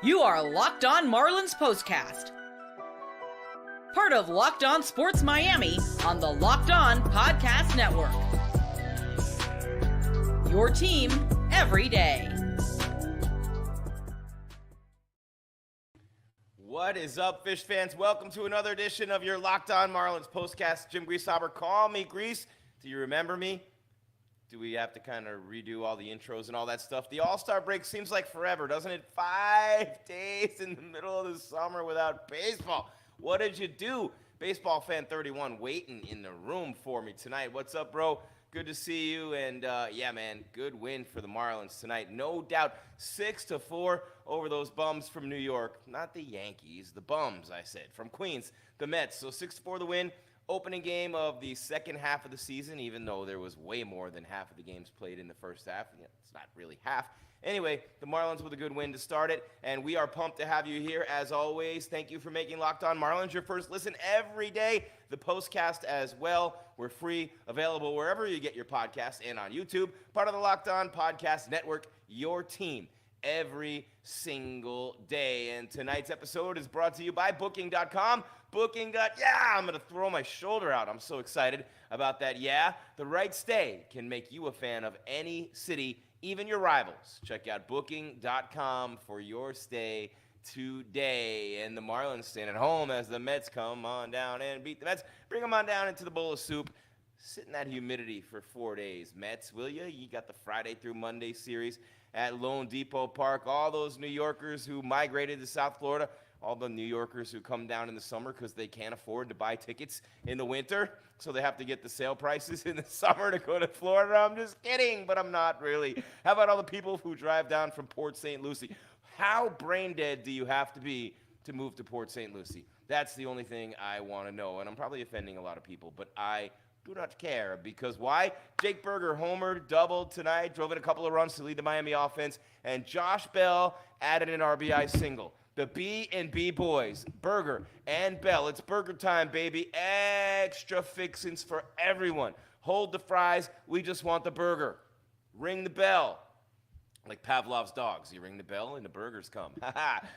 You are Locked On Marlins POSTCAST. Part of Locked On Sports Miami on the Locked On Podcast Network. Your team every day. What is up, Fish fans? Welcome to another edition of your Locked On Marlins POSTCAST. Jim Grieshaber, call me Grease. Do you remember me? Do we have to kind of redo all the intros and all that stuff? The All-Star break seems like forever, doesn't it? 5 days in the middle of the summer without baseball. What did you do? Baseball fan 31 waiting in the room for me tonight. What's up, bro? Good to see you. And, yeah, man, good win for the Marlins tonight. No doubt, 6-4 over those bums from New York. Not the Yankees, the bums, I said, from Queens, the Mets. So 6-4 the win. Opening game of the second half of the season, even though there was way more than half of the games played in the first half. Yeah, it's not really half. Anyway, the Marlins with a good win to start it, and we are pumped to have you here as always. Thank you for making Locked On Marlins your first listen every day. The POSTCAST as well. We're free, available wherever you get your podcasts and on YouTube. Part of the Locked On Podcast Network, your team every single day. And tonight's episode is brought to you by Booking.com. I'm going to throw my shoulder out. I'm so excited about that. Yeah, the right stay can make you a fan of any city, even your rivals. Check out Booking.com for your stay today. And the Marlins staying at home as the Mets come on down and beat the Mets. Bring them on down into the bowl of soup. Sit in that humidity for 4 days. Mets, will you? You got the Friday through Monday series at Lone Depot Park. All those New Yorkers who migrated to South Florida, all the New Yorkers who come down in the summer because they can't afford to buy tickets in the winter, so they have to get the sale prices in the summer to go to Florida. I'm just kidding, but I'm not really. How about all the people who drive down from Port St. Lucie? How brain dead do you have to be to move to Port St. Lucie? That's the only thing I want to know, and I'm probably offending a lot of people, but I do not care, because why? Jake Burger homered, doubled tonight, drove in a couple of runs to lead the Miami offense, and Josh Bell added an RBI single. The B&B boys, Burger and Bell. It's burger time, baby. Extra fixings for everyone. Hold the fries. We just want the burger. Ring the bell. Like Pavlov's dogs. You ring the bell and the burgers come.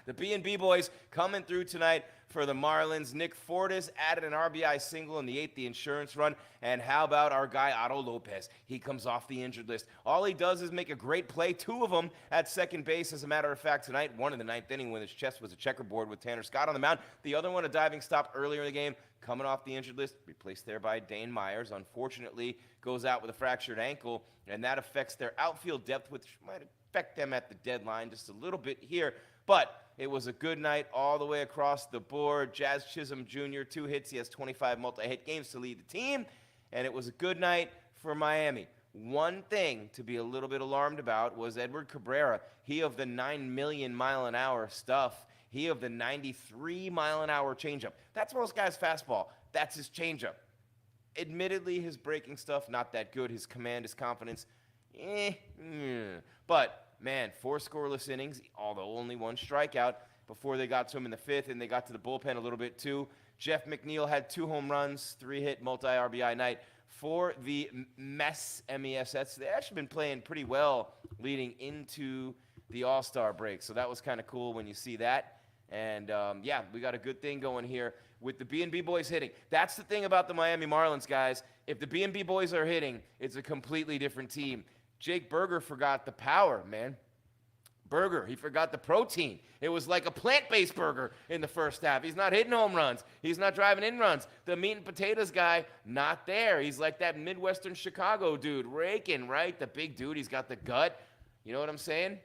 The B&B boys coming through tonight for the Marlins. Nick Fortis added an RBI single in the 8th, the insurance run. And how about our guy Otto Lopez? He comes off the injured list. All he does is make a great play, 2 of them at second base. As a matter of fact, tonight, one in the 9th inning when his chest was a checkerboard with Tanner Scott on the mound. The other one, a diving stop earlier in the game, coming off the injured list, replaced there by Dane Myers. Unfortunately, goes out with a fractured ankle, and that affects their outfield depth, which might affect them at the deadline just a little bit here. But it was a good night all the way across the board. Jazz Chisholm Jr., 2 hits. He has 25 multi-hit games to lead the team. And it was a good night for Miami. One thing to be a little bit alarmed about was Edward Cabrera. He of the 9 million mile an hour stuff. He of the 93 mile an hour changeup. That's most guys' fastball. That's his changeup. Admittedly, his breaking stuff, not that good. His command, his confidence, But, man, 4 scoreless innings, although only 1 strikeout before they got to him in the 5th, and they got to the bullpen a little bit too. Jeff McNeil had 2 home runs, 3-hit multi-RBI night for the Mets, M-E-S-S. They've actually been playing pretty well leading into the All-Star break, so that was kind of cool when you see that. And, yeah, we got a good thing going here with the B&B boys hitting. That's the thing about the Miami Marlins, guys. If the B&B boys are hitting, it's a completely different team. Jake Burger forgot the power, man. Burger, he forgot the protein. It was like a plant-based burger in the first half. He's not hitting home runs. He's not driving in runs. The meat and potatoes guy, not there. He's like that Midwestern Chicago dude, raking, right? The big dude, he's got the gut. You know what I'm saying?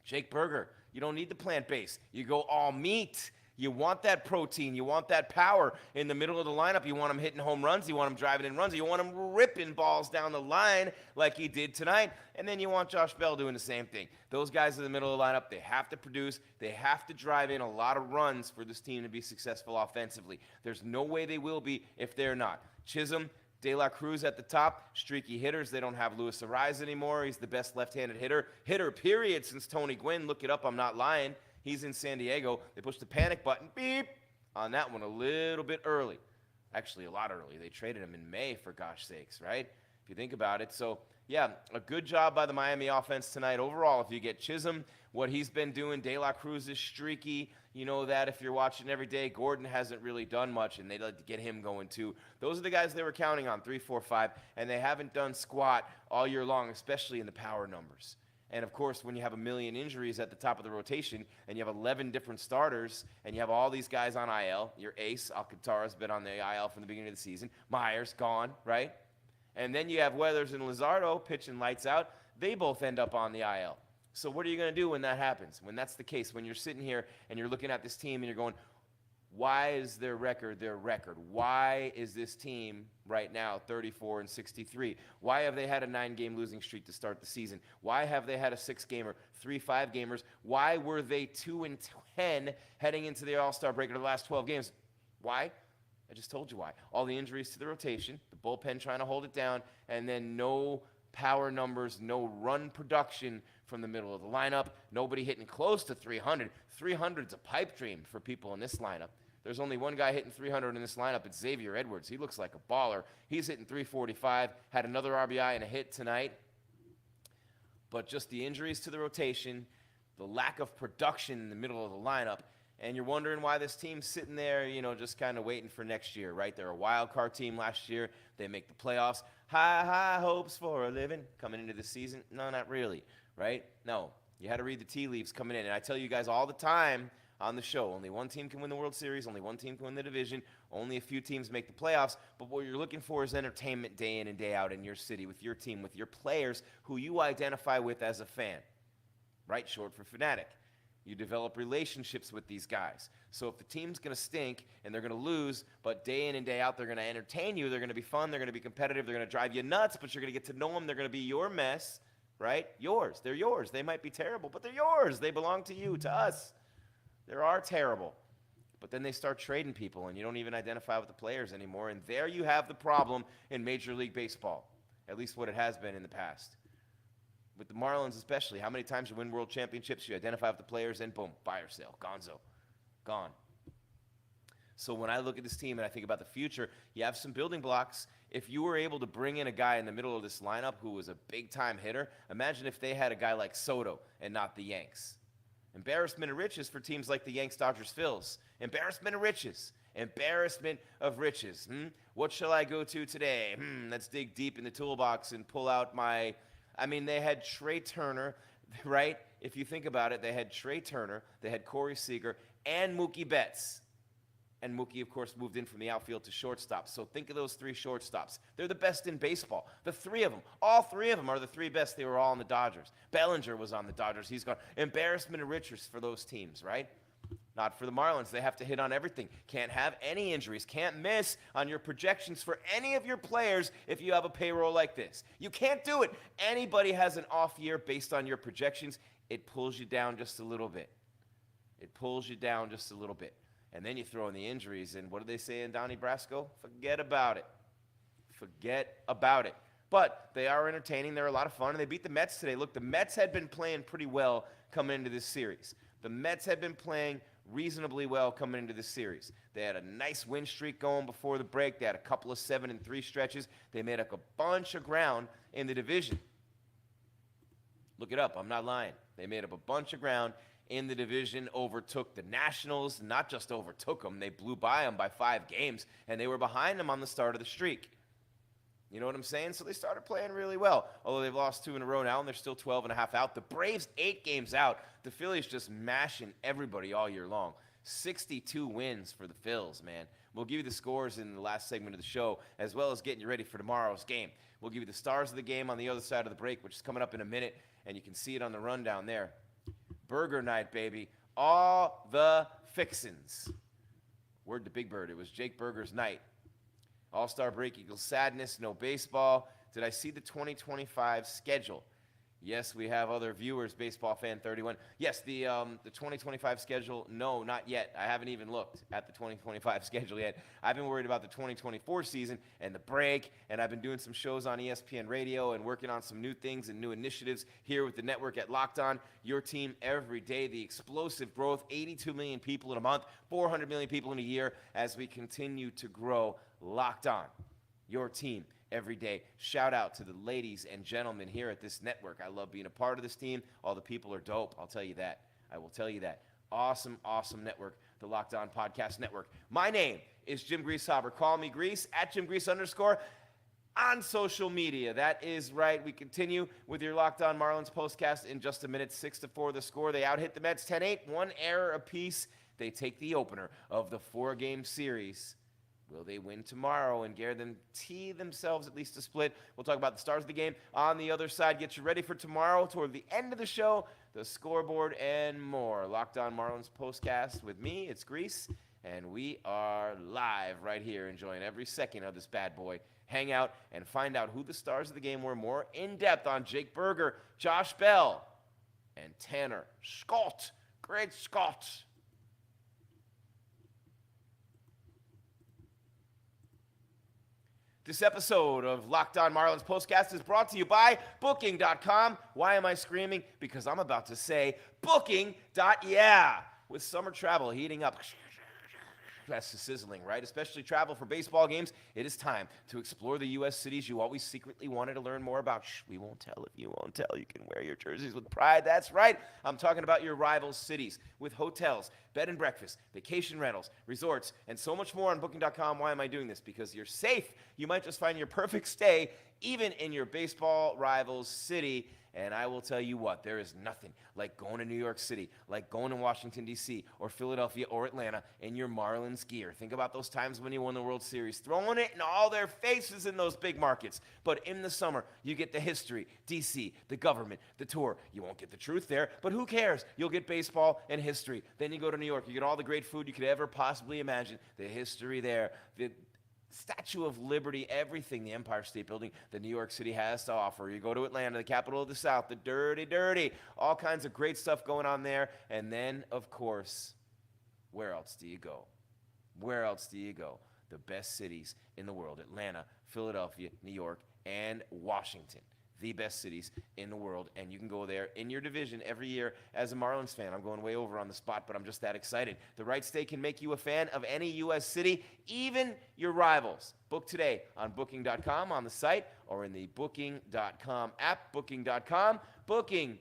Jake Burger, you don't need the plant-based. You go all meat. You want that protein. You want that power in the middle of the lineup. You want him hitting home runs. You want him driving in runs. You want him ripping balls down the line like he did tonight. And then you want Josh Bell doing the same thing. Those guys in the middle of the lineup, they have to produce. They have to drive in a lot of runs for this team to be successful offensively. There's no way they will be if they're not. Chisholm, De La Cruz at the top, streaky hitters. They don't have Luis Ariz anymore. He's the best left-handed hitter, period, since Tony Gwynn. Look it up. I'm not lying. He's in San Diego. They pushed the panic button, beep, on that one a little bit early. Actually, a lot early. They traded him in May, for gosh sakes, right? If you think about it. So Yeah, a good job by the Miami offense tonight. Overall, if you get Chisholm, what he's been doing, De La Cruz is streaky. You know that if you're watching every day. Gordon hasn't really done much, and they'd like to get him going too. Those are the guys they were counting on, 3, 4, 5, and they haven't done squat all year long, especially in the power numbers. And, of course, when you have a million injuries at the top of the rotation and you have 11 different starters and you have all these guys on IL, your ace, Alcantara's been on the IL from the beginning of the season. Myers, gone, right? And then you have Weathers and Luzardo pitching lights out. They both end up on the IL. So what are you going to do when that happens? When that's the case, when you're sitting here and you're looking at this team and you're going, why is their record their record? Why is this team right now 34-63? Why have they had a 9-game losing streak to start the season? Why have they had a 6-gamer, 3 5-gamers? Why were they 2-10 heading into the All-Star break of the last 12 games? Why? I just told you why. All the injuries to the rotation, the bullpen trying to hold it down, and then no power numbers, no run production from the middle of the lineup. Nobody hitting close to 300. 300's a pipe dream for people in this lineup. There's only one guy hitting 300 in this lineup. It's Xavier Edwards. He looks like a baller. He's hitting 345, had another RBI and a hit tonight. But just the injuries to the rotation, the lack of production in the middle of the lineup, and you're wondering why this team's sitting there, you know, just kind of waiting for next year, right? They're a wild card team last year. They make the playoffs. High hopes for a living coming into the season. No, not really, right? No, you had to read the tea leaves coming in. And I tell you guys all the time on the show, only one team can win the World Series. Only one team can win the division. Only a few teams make the playoffs. But what you're looking for is entertainment day in and day out in your city, with your team, with your players who you identify with as a fan, right? Short for fanatic. You develop relationships with these guys. So if the team's going to stink and they're going to lose, but day in and day out they're going to entertain you, they're going to be fun, they're going to be competitive, they're going to drive you nuts, but you're going to get to know them, they're going to be your mess, right? Yours. They're yours. They might be terrible, but they're yours. They belong to you, to us. They are terrible. But then they start trading people, and you don't even identify with the players anymore, and there you have the problem in Major League Baseball, at least what it has been in the past. With the Marlins especially, how many times you win world championships, you identify with the players, and boom, fire sale, gonzo, gone. So when I look at this team and I think about the future, you have some building blocks. If you were able to bring in a guy in the middle of this lineup who was a big-time hitter, imagine if they had a guy like Soto and not the Yanks. Embarrassment of riches for teams like the Yanks, Dodgers, Phils. Embarrassment of riches. Embarrassment of riches. What shall I go to today? Let's dig deep in the toolbox and pull out my... I mean, they had Trey Turner, right? If you think about it, they had Trey Turner, they had Corey Seager, and Mookie Betts. And Mookie, of course, moved in from the outfield to shortstop. So think of those 3 shortstops. They're the best in baseball. The 3 of them, all 3 of them are the 3 best. They were all on the Dodgers. Bellinger was on the Dodgers. He's gone. Embarrassment of riches for those teams, right? Not for the Marlins. They have to hit on everything. Can't have any injuries. Can't miss on your projections for any of your players if you have a payroll like this. You can't do it. Anybody has an off year based on your projections. It pulls you down just a little bit. It pulls you down just a little bit. And then you throw in the injuries, and what do they say in Donnie Brasco? Forget about it. Forget about it. But they are entertaining. They're a lot of fun, and they beat the Mets today. Look, the Mets had been playing pretty well coming into this series. The Mets had been playing reasonably well coming into this series. They had a nice win streak going before the break. They had a couple of 7-3 stretches. They made up a bunch of ground in the division. Look it up. I'm not lying. They made up a bunch of ground in the division, overtook the Nationals, not just overtook them, they blew by them by 5 games, and they were behind them on the start of the streak. You know what I'm saying? So they started playing really well, although they've lost 2 in a row now, and they're still 12.5 out. The Braves, 8 games out. The Phillies just mashing everybody all year long. 62 wins for the Phils, man. We'll give you the scores in the last segment of the show, as well as getting you ready for tomorrow's game. We'll give you the stars of the game on the other side of the break, which is coming up in a minute, and you can see it on the rundown there. Burger night, baby. All the fixins'. Word to Big Bird. It was Jake Burger's night. All-Star break equals sadness, no baseball. Did I see the 2025 schedule? Yes, we have other viewers, Baseball Fan 31. Yes, the 2025 schedule, no, not yet. I haven't even looked at the 2025 schedule yet. I've been worried about the 2024 season and the break, and I've been doing some shows on ESPN Radio and working on some new things and new initiatives here with the network at Locked On. Your team every day, the explosive growth, 82 million people in a month, 400 million people in a year as we continue to grow. Locked On, your team every day. Shout out to the ladies and gentlemen here at this network. I love being a part of this team. All the people are dope. I'll tell you that. I will tell you that. Awesome, awesome network, the Locked On Podcast Network. My name is Jim Grieshaber. Call me Grease, at @JimGrease_ on social media. That is right. We continue with your Locked On Marlins postcast in just a minute. 6-4 the score. They out-hit the Mets 10-8, one error apiece. They take the opener of the 4-game series. Will they win tomorrow and guarantee themselves at least a split? We'll talk about the stars of the game on the other side. Get you ready for tomorrow toward the end of the show, the scoreboard, and more. Locked On Marlins postcast with me. It's Grease, and we are live right here enjoying every second of this bad boy. Hang out and find out who the stars of the game were more in-depth on Jake Berger, Josh Bell, and Tanner Scott. Great Scott. This episode of Locked On Marlins Postcast is brought to you by Booking.com. Why am I screaming? Because I'm about to say Booking.yeah. With summer travel heating up, that's the sizzling, right? Especially travel for baseball games. It is time to explore the U.S. cities you always secretly wanted to learn more about. Shh, we won't tell if you won't tell. You can wear your jerseys with pride. That's right. I'm talking about your rival cities with hotels, bed and breakfast, vacation rentals, resorts, and so much more on Booking.com. Why am I doing this? Because you're safe. You might just find your perfect stay even in your baseball rival's city. And I will tell you what, there is nothing like going to New York City, like going to Washington, D.C., or Philadelphia, or Atlanta in your Marlins gear. Think about those times when you won the World Series, throwing it in all their faces in those big markets. But in the summer, you get the history, D.C., the government, the tour. You won't get the truth there, but who cares? You'll get baseball and history. Then you go to New York, you get all the great food you could ever possibly imagine, the history there, the Statue of Liberty, everything the Empire State Building that New York City has to offer. You go to Atlanta, the capital of the South, the dirty, all kinds of great stuff going on there. And then, of course, where else do you go? Where else do you go? The best cities in the world, Atlanta, Philadelphia, New York, and Washington. The best cities in the world, and you can go there in your division every year as a Marlins fan. I'm going way over on the spot, but I'm just that excited. The right state can make you a fan of any U.S. city, even your rivals. Book today on Booking.com on the site or in the Booking.com app, Booking.com, Booking.yeah.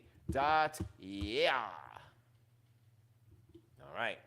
All right.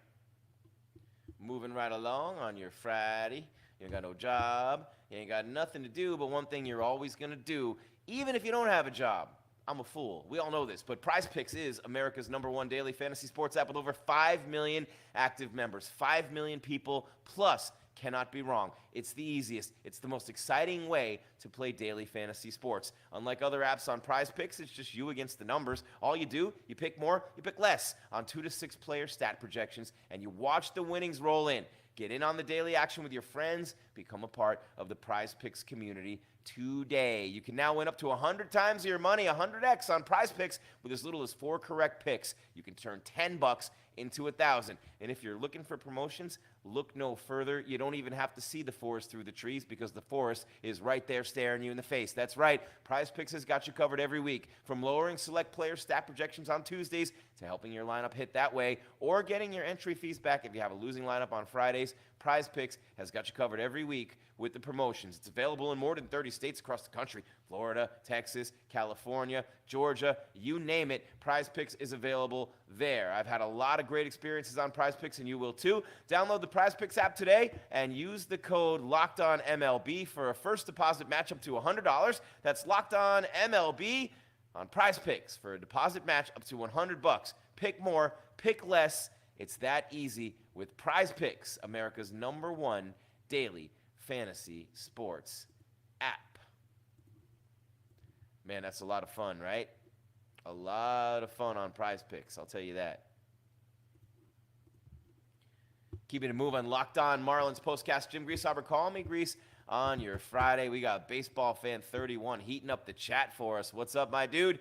Moving right along on your Friday. You ain't got no job. You ain't got nothing to do, but one thing you're always going to do, even if you don't have a job. I'm a fool. We all know this, but PrizePicks is America's #1 daily fantasy sports app with over 5 million active members. 5 million people plus. Cannot be wrong. It's the easiest. It's the most exciting way to play daily fantasy sports. Unlike other apps on PrizePicks, it's just you against the numbers. All you do, you pick more, you pick less on 2 to 6 player stat projections, and you watch the winnings roll in. Get in on the daily action with your friends. Become a part of the PrizePicks community today. You can now win up to 100 times your money, 100x on PrizePicks with as little as 4 correct picks. You can turn $10 into 1,000. And if you're looking for promotions, look no further. You don't even have to see the forest through the trees because the forest is right there staring you in the face. That's right. PrizePicks has got you covered every week, from lowering select player stat projections on Tuesdays to helping your lineup hit that way, or getting your entry fees back if you have a losing lineup on Fridays. PrizePicks has got you covered every week with the promotions. It's available in more than 30 states across the country. Florida, Texas, California, Georgia, you name it. PrizePicks is available there. I've had a lot of great experiences on PrizePicks, and you will too. Download the PrizePicks app today and use the code LOCKEDONMLB for a first deposit match up to $100. That's LOCKEDONMLB on PrizePicks for a deposit match up to $100. Pick more, pick less. It's that easy with PrizePicks, America's #1 daily fantasy sports app. Man, that's a lot of fun, right? A lot of fun on PrizePicks, I'll tell you that. Keeping it moving, Locked On Marlins postcast. Jim Grieshaber, call me Grease on your Friday. We got Baseball Fan 31 heating up the chat for us. What's up, my dude?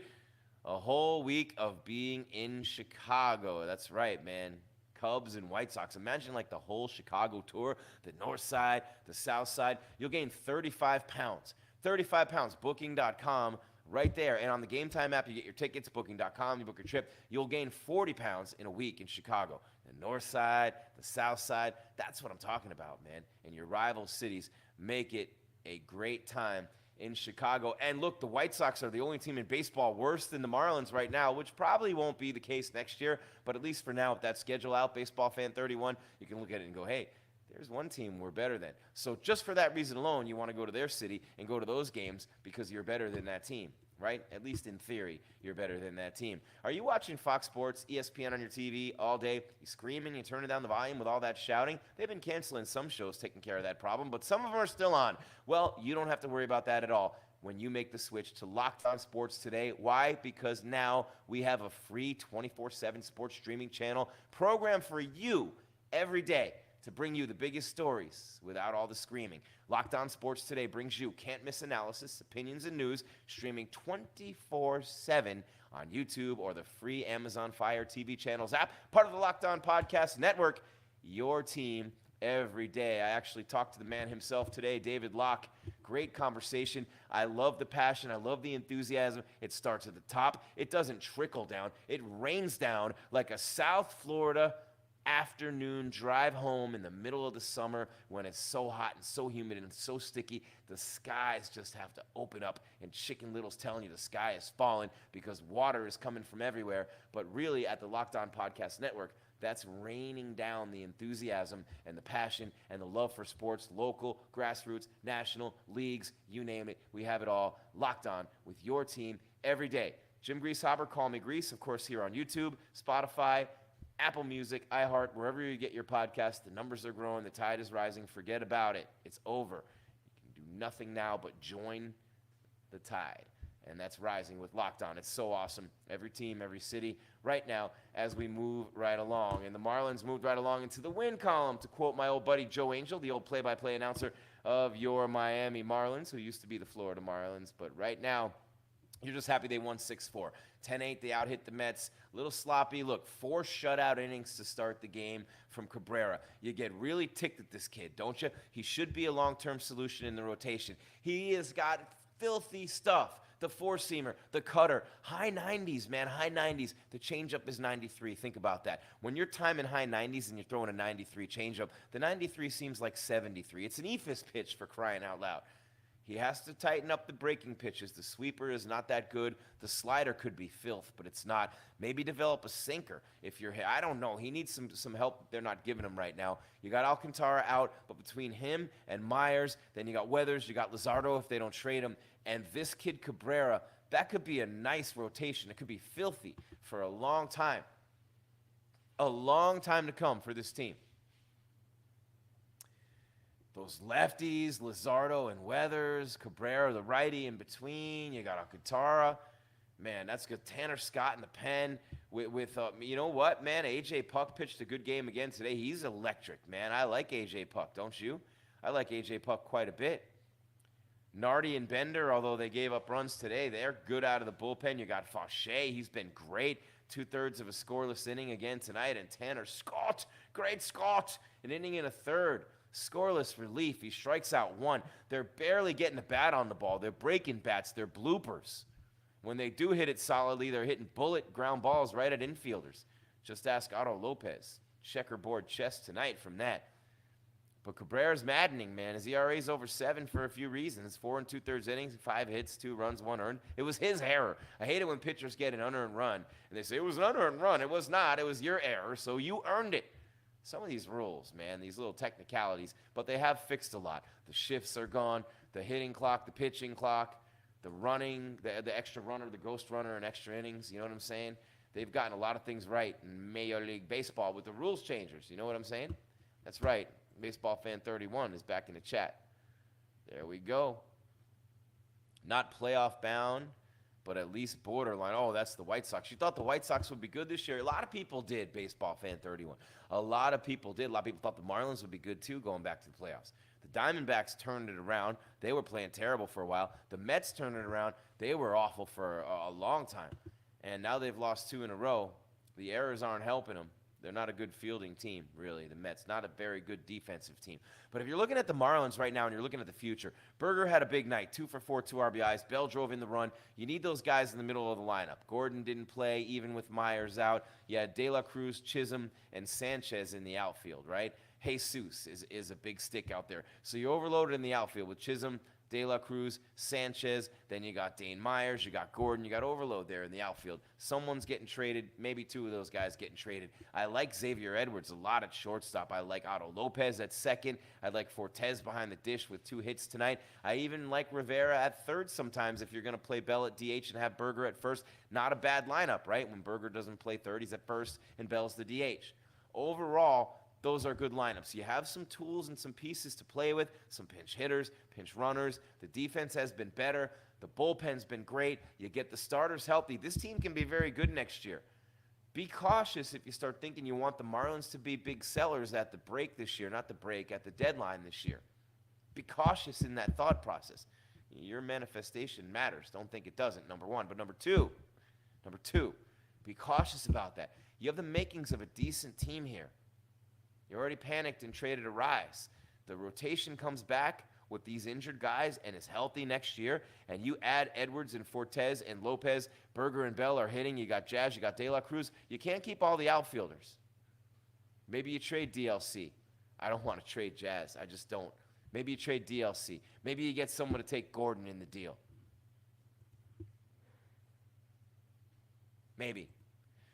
A whole week of being in Chicago. That's right, man. Cubs and White Sox. Imagine like the whole Chicago tour, the north side, the south side. You'll gain 35 pounds. 35 pounds. Booking.com right there. And on the Game Time app, you get your tickets. Booking.com, you book your trip. You'll gain 40 pounds in a week in Chicago. The north side, the south side. That's what I'm talking about, man. And your rival cities make it a great time in Chicago. And look, the White Sox are the only team in baseball worse than the Marlins right now, which probably won't be the case next year. But at least for now, with that schedule out, Baseball Fan 31, you can look at it and go, hey, there's one team we're better than. So just for that reason alone, you want to go to their city and go to those games because you're better than that team, right? At least in theory, you're better than that team. Are you watching Fox Sports, ESPN on your TV all day? You screaming, you turning down the volume with all that shouting? They've been canceling some shows taking care of that problem, but some of them are still on. Well, you don't have to worry about that at all when you make the switch to Locked On Sports today. Why? Because now we have a free 24/7 sports streaming channel program for you every day to bring you the biggest stories without all the screaming. Locked On Sports Today brings you can't-miss analysis, opinions, and news, streaming 24/7 on YouTube or the free Amazon Fire TV channels app, part of the Locked On Podcast Network, your team every day. I actually talked to the man himself today, David Locke. Great conversation. I love the passion. I love the enthusiasm. It starts at the top. It doesn't trickle down. It rains down like a South Florida afternoon drive home in the middle of the summer when it's so hot and so humid and so sticky. The skies just have to open up, and Chicken Little's telling you the sky is falling because water is coming from everywhere. But really, at the Locked On Podcast Network, that's raining down the enthusiasm and the passion and the love for sports, local, grassroots, national, leagues, you name it. We have it all locked on with your team every day. Jim Grieshaber, Call Me Grease, of course, here on YouTube, Spotify, Apple Music, iHeart, wherever you get your podcast. The numbers are growing. The tide is rising. Forget about it. It's over. You can do nothing now but join the tide. And that's rising with Locked On. It's so awesome. Every team, every city, right now, as we move right along. And the Marlins moved right along into the win column, to quote my old buddy Joe Angel, the old play-by-play announcer of your Miami Marlins, who used to be the Florida Marlins. But right now, you're just happy they won 6-4. 10-8, they out-hit the Mets. A little sloppy. Look, 4 shutout innings to start the game from Cabrera. You get really ticked at this kid, don't you? He should be a long-term solution in the rotation. He has got filthy stuff. The four-seamer, the cutter, high 90s, man, high 90s. The changeup is 93. Think about that. When you're timing high 90s and you're throwing a 93 changeup, the 93 seems like 73. It's an eephus pitch, for crying out loud. He has to tighten up the breaking pitches. The sweeper is not that good. The slider could be filth, but it's not. Maybe develop a sinker if you're, I don't know. He needs some help they're not giving him right now. You got Alcantara out, but between him and Myers, then you got Weathers, you got Luzardo if they don't trade him, and this kid Cabrera, that could be a nice rotation. It could be filthy for a long time. A long time to come for this team. Those lefties, Luzardo and Weathers, Cabrera, the righty in between. You got Alcantara. Man, that's good. Tanner Scott in the pen with you know what, man? A.J. Puck pitched a good game again today. He's electric, man. I like A.J. Puck, don't you? I like A.J. Puck quite a bit. Nardi and Bender, although they gave up runs today, they're good out of the bullpen. You got Fauché. He's been great. 2/3 of a scoreless inning again tonight. And Tanner Scott, great Scott, an inning and a third. Scoreless relief. He strikes out 1. They're barely getting the bat on the ball. They're breaking bats. They're bloopers. When they do hit it solidly, they're hitting bullet ground balls right at infielders. Just ask Otto Lopez. Checkerboard chess tonight from that. But Cabrera's maddening, man. His ERA's over 7 for a few reasons. 4 2/3 innings, 5 hits, 2 runs, 1 earned. It was his error. I hate it when pitchers get an unearned run, and they say, it was an unearned run. It was not. It was your error, so you earned it. Some of these rules, man, these little technicalities, but they have fixed a lot. The shifts are gone, the hitting clock, the pitching clock, the running, the extra runner, the ghost runner, and extra innings, you know what I'm saying? They've gotten a lot of things right in Major League Baseball with the rules changers, you know what I'm saying? That's right. Baseball Fan 31 is back in the chat. There we go. Not playoff bound, but at least borderline. Oh, that's the White Sox. You thought the White Sox would be good this year? A lot of people did, Baseball Fan 31. A lot of people did. A lot of people thought the Marlins would be good, too, going back to the playoffs. The Diamondbacks turned it around. They were playing terrible for a while. The Mets turned it around. They were awful for a long time. And now they've lost 2 in a row. The errors aren't helping them. They're not a good fielding team, really, the Mets. Not a very good defensive team. But if you're looking at the Marlins right now and you're looking at the future, Berger had a big night, 2 for 4, 2 RBIs. Bell drove in the run. You need those guys in the middle of the lineup. Gordon didn't play, even with Myers out. You had De La Cruz, Chisholm, and Sanchez in the outfield, right? Jesus is a big stick out there. So you overloaded in the outfield with Chisholm, De La Cruz, Sanchez, then you got Dane Myers, you got Gordon, you got Overload there in the outfield. Someone's getting traded, maybe two of those guys getting traded. I like Xavier Edwards a lot at shortstop. I like Otto Lopez at second. I like Fortes behind the dish with 2 hits tonight. I even like Rivera at third sometimes if you're going to play Bell at DH and have Berger at first. Not a bad lineup, right? When Berger doesn't play third, he's at first and Bell's the DH. Overall, those are good lineups. You have some tools and some pieces to play with, some pinch hitters, pinch runners. The defense has been better. The bullpen's been great. You get the starters healthy. This team can be very good next year. Be cautious if you start thinking you want the Marlins to be big sellers at the break this year, not the break, at the deadline this year. Be cautious in that thought process. Your manifestation matters. Don't think it doesn't, number one. But number two, be cautious about that. You have the makings of a decent team here. You already panicked and traded a GRIES. The rotation comes back with these injured guys and is healthy next year, and you add Edwards and Fortes and Lopez, Berger and Bell are hitting. You got Jazz, you got De La Cruz. You can't keep all the outfielders. Maybe you trade DLC. I don't want to trade Jazz. I just don't. Maybe you trade DLC. Maybe you get someone to take Gordon in the deal. Maybe.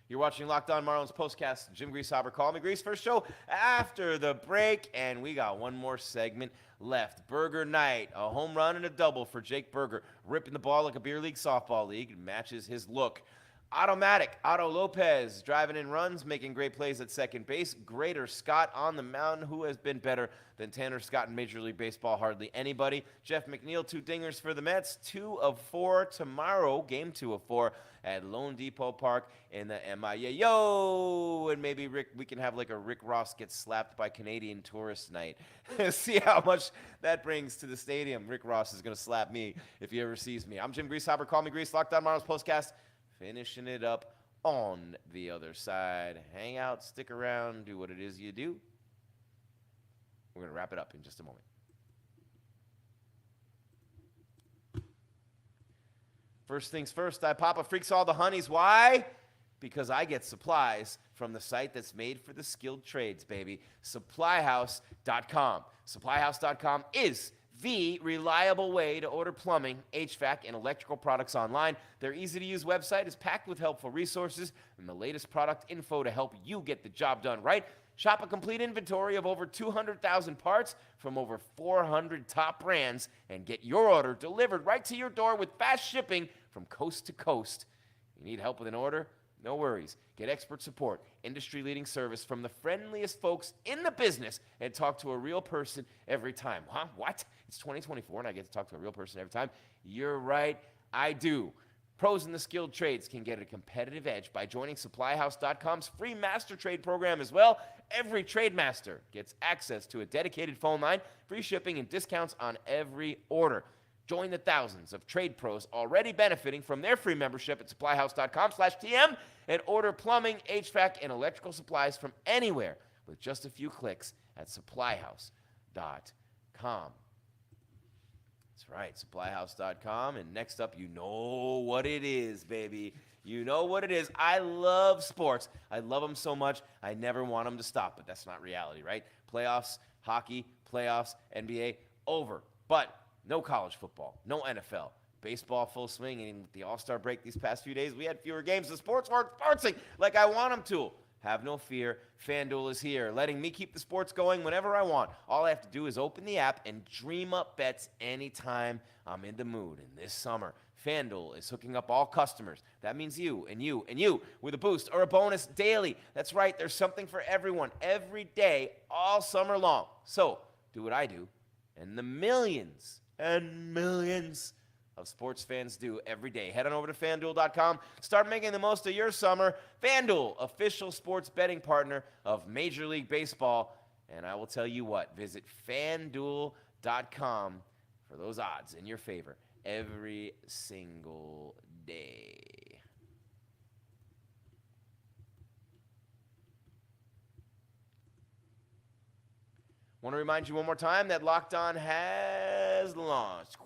You're watching Locked On Marlins Postcast. Jim Grieshaber, call me Gries. First show after the break, and we got one more segment left. Berger night, a home run and a double for Jake Berger, ripping the ball like a beer league softball league. It matches his look. Automatic, Otto Lopez driving in runs, making great plays at second base. Greater Scott on the mound, who has been better than Tanner Scott in Major League Baseball? Hardly anybody. Jeff McNeil, 2 dingers for the Mets. 2 of 4 tomorrow, game 2 of 4 at Lone Depot Park in the MIA. Yo! And maybe we can have like a Rick Ross gets slapped by Canadian tourist night. See how much that brings to the stadium. Rick Ross is going to slap me if he ever sees me. I'm Jim Grieshaber, call me Gries. Locked On Marlins Postcast. Finishing it up on the other side. Hang out, stick around, do what it is you do. We're going to wrap it up in just a moment. First things first, I Papa freaks all the honeys. Why? Because I get supplies from the site that's made for the skilled trades, baby. Supplyhouse.com. Supplyhouse.com is the reliable way to order plumbing, HVAC, and electrical products online. Their easy-to-use website is packed with helpful resources and the latest product info to help you get the job done right. Shop a complete inventory of over 200,000 parts from over 400 top brands and get your order delivered right to your door with fast shipping from coast to coast. You need help with an order? No worries. Get expert support, industry-leading service from the friendliest folks in the business, and talk to a real person every time. Huh? What? It's 2024 and I get to talk to a real person every time? You're right, I do. Pros in the skilled trades can get a competitive edge by joining SupplyHouse.com's free master trade program as well. Every trade master gets access to a dedicated phone line, free shipping, and discounts on every order. Join the thousands of trade pros already benefiting from their free membership at supplyhouse.com/TM and order plumbing, HVAC, and electrical supplies from anywhere with just a few clicks at supplyhouse.com. That's right, supplyhouse.com. And next up, you know what it is, baby. You know what it is. I love sports. I love them so much, I never want them to stop, but that's not reality, right? Playoffs, hockey, playoffs, NBA, over. But no college football, no NFL. Baseball full swing, and with the All-Star break these past few days, we had fewer games. The sports weren't sportsing like I want them to. Have no fear, FanDuel is here, letting me keep the sports going whenever I want. All I have to do is open the app and dream up bets anytime I'm in the mood. And this summer, FanDuel is hooking up all customers. That means you and you and you with a boost or a bonus daily. That's right, there's something for everyone every day, all summer long. So do what I do, and the millions and millions of sports fans do every day. Head on over to FanDuel.com. Start making the most of your summer. FanDuel, official sports betting partner of Major League Baseball. And I will tell you what, visit FanDuel.com for those odds in your favor every single day. Want to remind you one more time that Locked On has launched.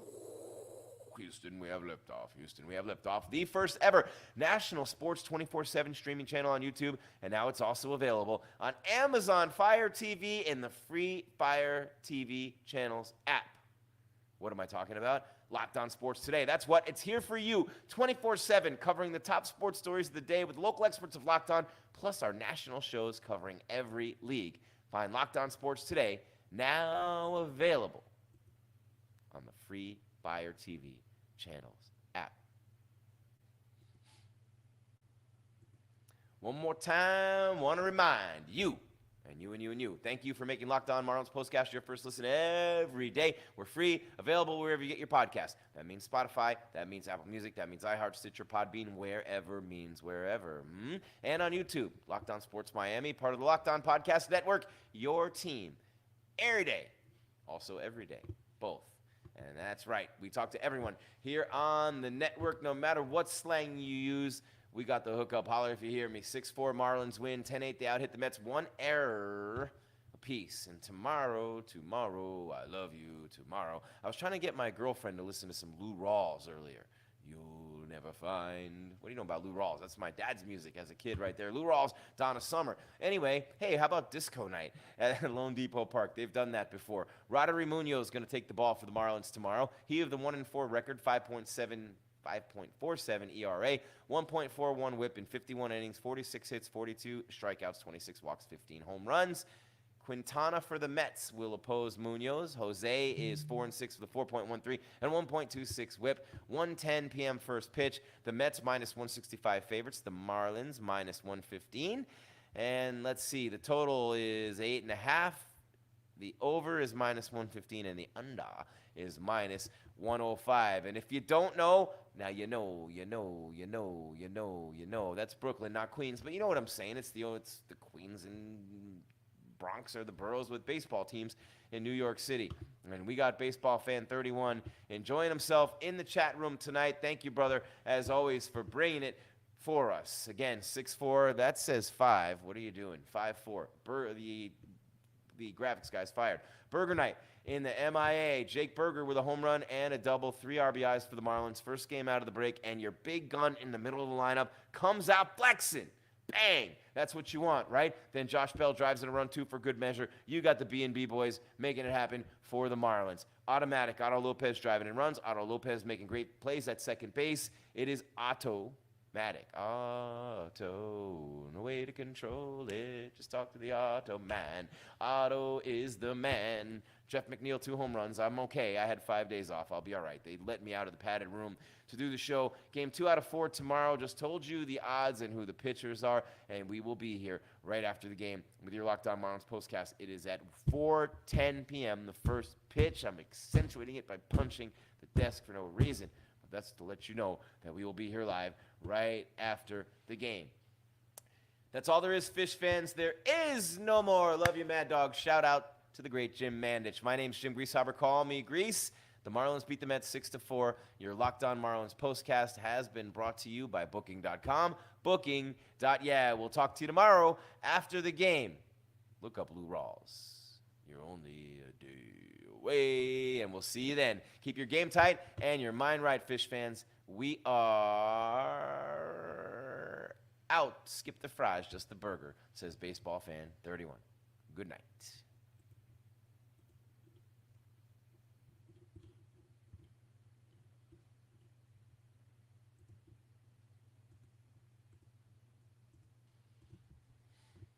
Houston, we have liftoff. Houston, we have liftoff. The first ever national sports 24/7 streaming channel on YouTube, and now it's also available on Amazon Fire TV and the free Fire TV channels app. What am I talking about? Locked On Sports Today. That's what. It's here for you 24/7, covering the top sports stories of the day with local experts of Locked On, plus our national shows covering every league. Find Locked On Sports Today, now available on the free Fire TV channels app. One more time, want to remind you, and you and you and you, thank you for making Locked On Marlins Postcast your first listen every day. We're free, available wherever you get your podcast. That means Spotify, that means Apple Music, that means iHeart, Stitcher, Podbean, wherever means wherever. And on YouTube, Locked On Sports Miami, part of the Locked On Podcast Network, your team, every day, also every day, both. And that's right, we talk to everyone here on the network, no matter what slang you use. We got the hookup. Holler if you hear me. 6-4 Marlins win. 10-8 they out-hit the Mets. 1 error apiece. And tomorrow, I love you, tomorrow. I was trying to get my girlfriend to listen to some Lou Rawls earlier. You'll never find. What do you know about Lou Rawls? That's my dad's music as a kid right there. Lou Rawls, Donna Summer. Anyway, hey, how about disco night at Lone Depot Park? They've done that before. Roderick Munoz is going to take the ball for the Marlins tomorrow. He of the 1-4 record, 5.47 ERA, 1.41 whip in 51 innings, 46 hits, 42 strikeouts, 26 walks, 15 home runs. Quintana for the Mets will oppose Munoz. Jose is 4-6 with a 4.13 and 1.26 whip. 1:10 p.m. first pitch. The Mets minus 165 favorites. The Marlins minus 115. And let's see, the total is 8.5. The over is minus 115, and the under is minus 105. And if you don't know, now you know. That's Brooklyn, not Queens. But you know what I'm saying. It's the Queens and Bronx or the boroughs with baseball teams in New York City. And we got Baseball Fan 31 enjoying himself in the chat room tonight. Thank you, brother, as always, for bringing it for us. Again, 6'4", that says 5. What are you doing? 5'4". The graphics guy's fired. Burger night in the MIA. Jake Burger with a home run and a double. 3 RBIs for the Marlins. First game out of the break, and your big gun in the middle of the lineup comes out flexing. Bang! That's what you want, right? Then Josh Bell drives in a run 2 for good measure. You got the B&B boys making it happen for the Marlins. Automatic. Otto Lopez driving in runs. Otto Lopez making great plays at second base. It is Otto. Otto, no way to control it. Just talk to the Otto man. Otto is the man. Jeff McNeil, 2 home runs. I'm okay. I had 5 days off. I'll be all right. They let me out of the padded room to do the show. Game 2 out of 4 tomorrow. Just told you the odds and who the pitchers are, and we will be here right after the game with your Locked On Marlins postcast. It is at 4:10 p.m. the first pitch. I'm accentuating it by punching the desk for no reason. But that's to let you know that we will be here live right after the game. That's all there is, Fish fans. There is no more. Love you, Mad Dog. Shout out to the great Jim Mandich. My name's Jim Grieshaber. Call me Grease. The Marlins beat the Mets 6-4. Your Locked On Marlins postcast has been brought to you by Booking.com. Booking.yeah. We'll talk to you tomorrow after the game. Look up Lou Rawls. You're only a day away, and we'll see you then. Keep your game tight and your mind right, Fish fans. We are out. Skip the fries, just the burger, says Baseball Fan 31. Good night.